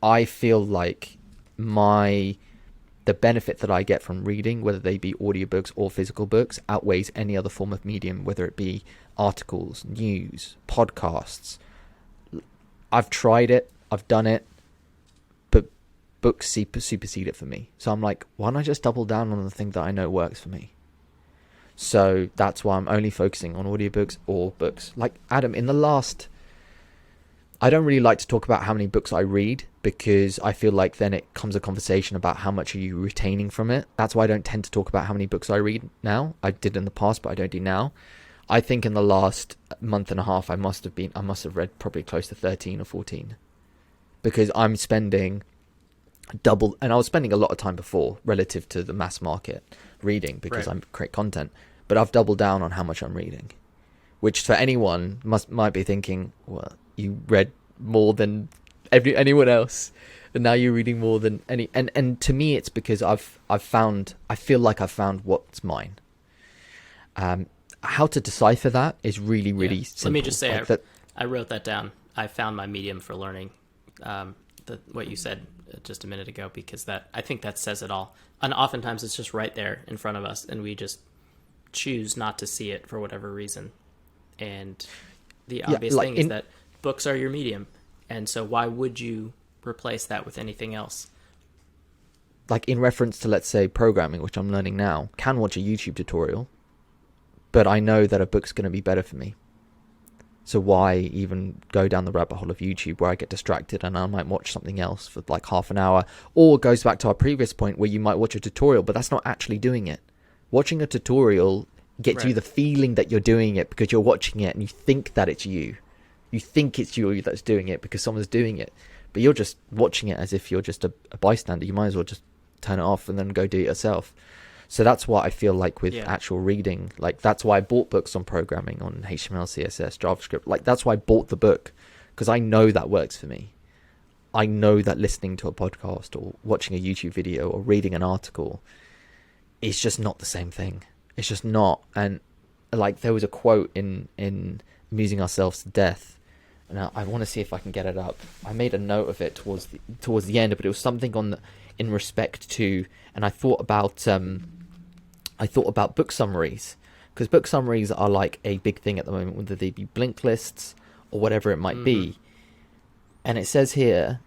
I feel like the benefit that I get from reading, whether they be audiobooks or physical books, outweighs any other form of medium, whether it be articles, news, podcasts. I've tried it, I've done it, but books supersede it for me. So I'm like, why don't I just double down on the thing that I know works for me? So that's why I'm only focusing on audiobooks or books. Like Adam, I don't really like to talk about how many books I read, because I feel like then it comes a conversation about how much are you retaining from it. That's why I don't tend to talk about how many books I read now. I did in the past, but I don't do now. I think in the last month and a half, I must have read probably close to 13 or 14, because I'm spending double, and I was spending a lot of time before relative to the mass market reading, because I create content, but I've doubled down on how much I'm reading, which for anyone might be thinking, well, you read more than anyone else, and now you're reading more than any. And to me, it's because I feel like I've found what's mine. How to decipher that is really simple. Let me just say, like I wrote that down. I found my medium for learning. What you said just a minute ago, because I think that says it all. And oftentimes it's just right there in front of us, and we just choose not to see it for whatever reason. And the obvious thing is that books are your medium, and so why would you replace that with anything else? Like in reference to, let's say, programming, which I'm learning now, can watch a YouTube tutorial, but I know that a book's going to be better for me. So why even go down the rabbit hole of YouTube where I get distracted and I might watch something else for like half an hour? Or it goes back to our previous point where you might watch a tutorial, but that's not actually doing it. Watching a tutorial gets you the feeling that you're doing it because you're watching it and you think that it's you. You think it's you that's doing it because someone's doing it, but you're just watching it as if you're just a bystander. You might as well just turn it off and then go do it yourself. So that's what I feel like with actual reading. Like that's why I bought books on programming, on HTML, CSS, JavaScript. Like that's why I bought the book, because I know that works for me. I know that listening to a podcast or watching a YouTube video or reading an article is just not the same thing. It's just not. And like there was a quote in Amusing Ourselves to Death. Now I want to see if I can get it up. I made a note of it towards the end, but it was something in respect to, and I thought about book summaries, because book summaries are like a big thing at the moment, whether they be blink lists or whatever it might be. And it says here,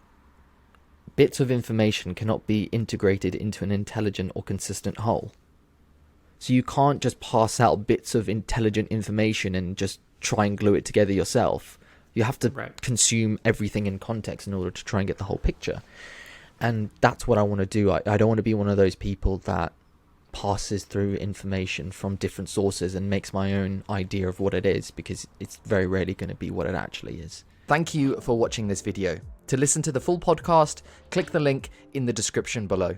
bits of information cannot be integrated into an intelligent or consistent whole. So you can't just pass out bits of intelligent information and just try and glue it together yourself. You have to consume everything in context in order to try and get the whole picture. And that's what I want to do. I don't want to be one of those people that passes through information from different sources and makes my own idea of what it is, because it's very rarely going to be what it actually is. Thank you for watching this video. To listen to the full podcast, click the link in the description below.